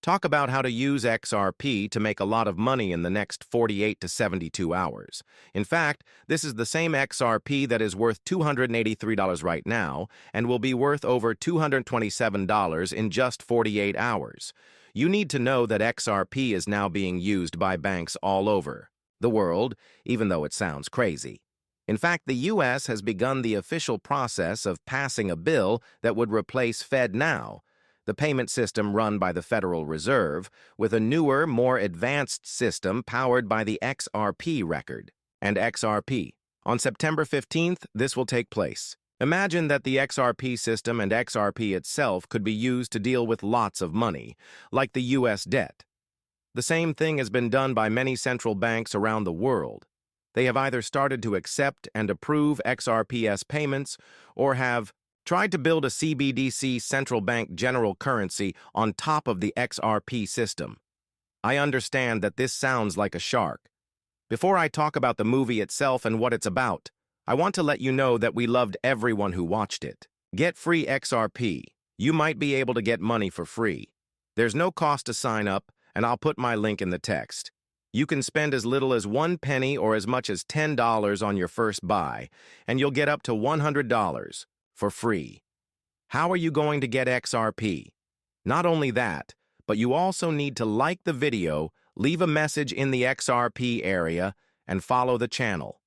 Talk about how to use XRP to make a lot of money in the next 48 to 72 hours. In fact, this is the same XRP that is worth $283 right now and will be worth over $227 in just 48 hours. You need to know that XRP is now being used by banks all over the world, even though it sounds crazy. In fact, the U.S. has begun the official process of passing a bill that would replace FedNow, the payment system run by the Federal Reserve, with a newer, more advanced system powered by the XRP record and XRP. On September 15th, this will take place. Imagine that the XRP system and XRP itself could be used to deal with lots of money, like the U.S. debt. The same thing has been done by many central banks around the world. They have either started to accept and approve XRP's payments or have tried to build a CBDC central bank general currency on top of the XRP system. I understand that this sounds like a shark. Before I talk about the movie itself and what it's about, I want to let you know that we loved everyone who watched it. Get free XRP. You might be able to get money for free. There's no cost to sign up, and I'll put my link in the text. You can spend as little as 1 penny or as much as $10 on your first buy, and you'll get up to $100 for free. How are you going to get XRP? Not only that, but you also need to like the video, leave a message in the XRP area, and follow the channel.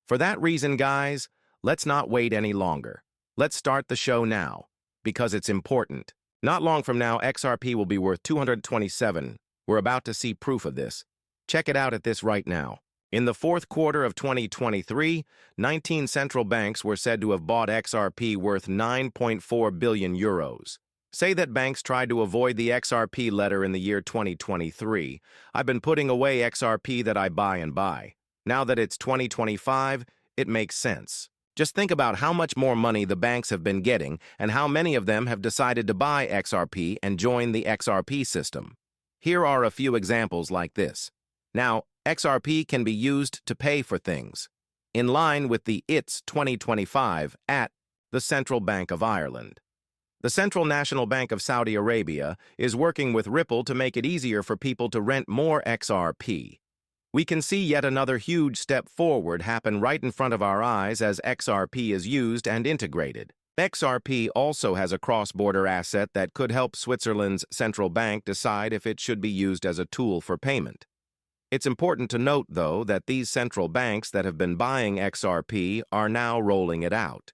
For that reason, guys, let's not wait any longer. Let's start the show now, because it's important. Not long from now, XRP will be worth $227. We're about to see proof of this. Check it out at this right now. In the fourth quarter of 2023, 19 central banks were said to have bought XRP worth 9.4 billion euros. Say that banks tried to avoid the XRP letter in the year 2023. I've been putting away XRP that I buy and buy. Now that it's 2025, it makes sense. Just think about how much more money the banks have been getting and how many of them have decided to buy XRP and join the XRP system. Here are a few examples like this. Now, XRP can be used to pay for things, in line with the ITS 2025 at the Central Bank of Ireland. The Central National Bank of Saudi Arabia is working with Ripple to make it easier for people to rent more XRP. We can see yet another huge step forward happen right in front of our eyes as XRP is used and integrated. XRP also has a cross-border asset that could help Switzerland's central bank decide if it should be used as a tool for payment. It's important to note, though, that these central banks that have been buying XRP are now rolling it out.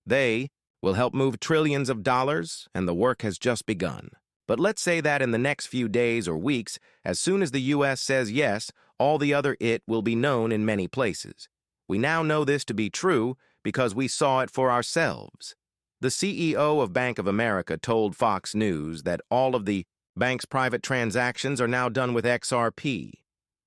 They will help move trillions of dollars, and the work has just begun. But let's say that in the next few days or weeks, as soon as the U.S. says yes, all the other it will be known in many places. We now know this to be true because we saw it for ourselves. The CEO of Bank of America told Fox News that all of the bank's private transactions are now done with XRP.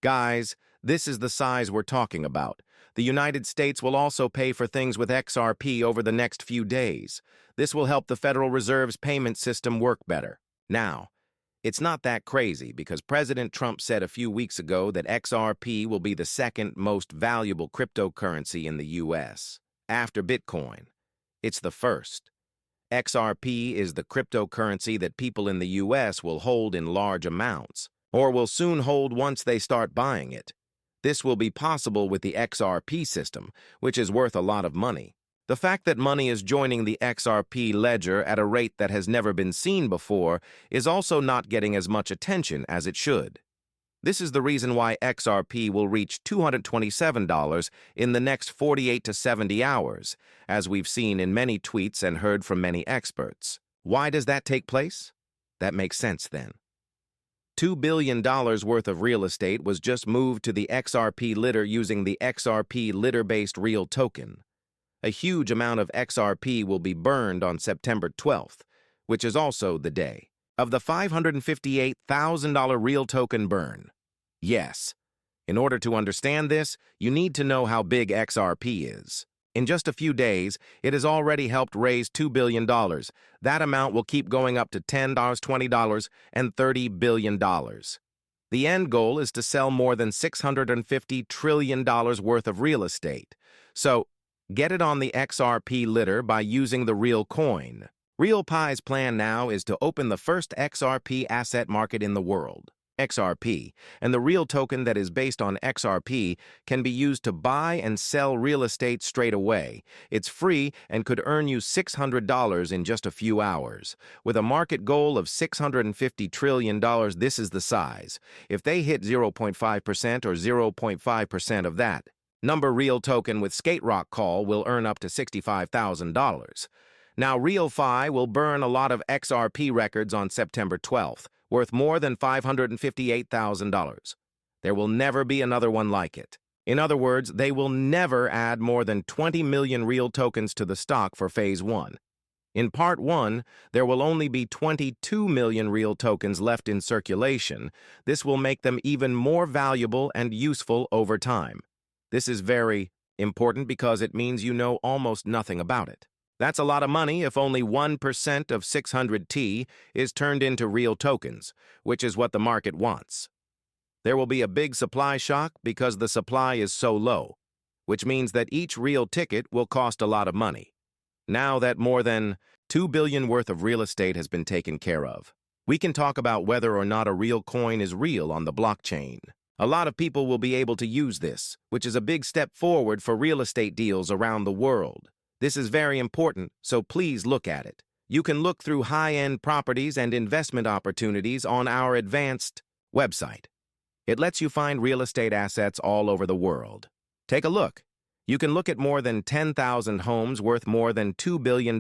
Guys, this is the size we're talking about. The United States will also pay for things with XRP over the next few days. This will help the Federal Reserve's payment system work better. Now, it's not that crazy because President Trump said a few weeks ago that XRP will be the second most valuable cryptocurrency in the U.S. after Bitcoin. It's the first. XRP is the cryptocurrency that people in the U.S. will hold in large amounts, or will soon hold once they start buying it. This will be possible with the XRP system, which is worth a lot of money. The fact that money is joining the XRP ledger at a rate that has never been seen before is also not getting as much attention as it should. This is the reason why XRP will reach $227 in the next 48 to 70 hours, as we've seen in many tweets and heard from many experts. Why does that take place? That makes sense then. $2 billion worth of real estate was just moved to the XRP litter using the XRP litter-based real token. A huge amount of XRP will be burned on September 12th, which is also the day of the $558,000 real token burn. Yes, in order to understand this, you need to know how big XRP is. In just a few days, it has already helped raise $2 billion. That amount will keep going up to $10, $20, and $30 billion. The end goal is to sell more than $650 trillion worth of real estate. So, get it on the XRP litter by using the real coin. RealPie's plan now is to open the first XRP asset market in the world, XRP, and the real token that is based on XRP can be used to buy and sell real estate straight away. It's free and could earn you $600 in just a few hours. With a market goal of $650 trillion, this is the size. If they hit 0.5% or 0.5% of that, number real token with SKYROCKET call will earn up to $65,000. Now, RealPie will burn a lot of XRP records on September 12th, worth more than $558,000. There will never be another one like it. In other words, they will never add more than 20 million real tokens to the stock for Phase 1. In Part 1, there will only be 22 million real tokens left in circulation. This will make them even more valuable and useful over time. This is very important because it means you know almost nothing about it. That's a lot of money if only 1% of 600T is turned into real tokens, which is what the market wants. There will be a big supply shock because the supply is so low, which means that each real ticket will cost a lot of money. Now that more than $2 billion worth of real estate has been taken care of, we can talk about whether or not a real coin is real on the blockchain. A lot of people will be able to use this, which is a big step forward for real estate deals around the world. This is very important, so please look at it. You can look through high-end properties and investment opportunities on our advanced website. It lets you find real estate assets all over the world. Take a look. You can look at more than 10,000 homes worth more than $2 billion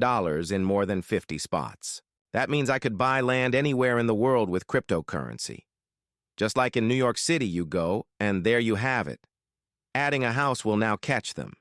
in more than 50 spots. That means I could buy land anywhere in the world with cryptocurrency. Just like in New York City you go, and there you have it. Adding a house will now catch them.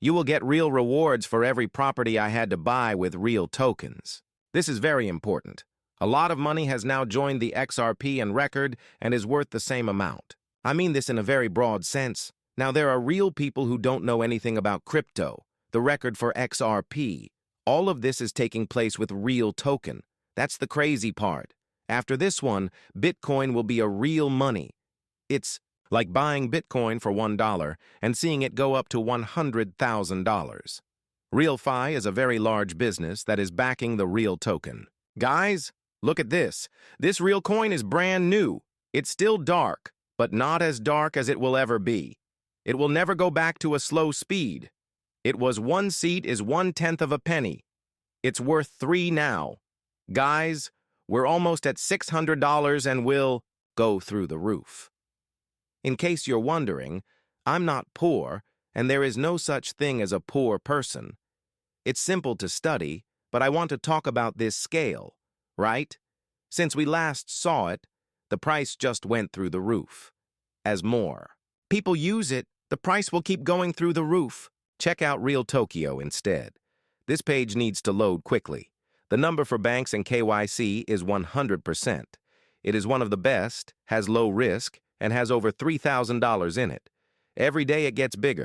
You will get real rewards for every property I had to buy with real tokens. This is very important. A lot of money has now joined the XRP and record and is worth the same amount. I mean this in a very broad sense. Now there are real people who don't know anything about crypto, the record for XRP. All of this is taking place with real token. That's the crazy part. After this one, Bitcoin will be a real money. It's like buying Bitcoin for $1 and seeing it go up to $100,000. RealPie is a very large business that is backing the real token. Guys, look at this. This real coin is brand new. It's still dark, but not as dark as it will ever be. It will never go back to a slow speed. It was 1 seat is 1/10 of a penny. It's worth 3 now. Guys, we're almost at $600 and we'll go through the roof. In case you're wondering, I'm not poor, and there is no such thing as a poor person. It's simple to study, but I want to talk about this scale, right? Since we last saw it, the price just went through the roof. As more people use it, the price will keep going through the roof. Check out Real Tokyo instead. This page needs to load quickly. The number for banks and KYC is 100%. It is one of the best, has low risk, and has over $3,000 in it. Every day it gets bigger.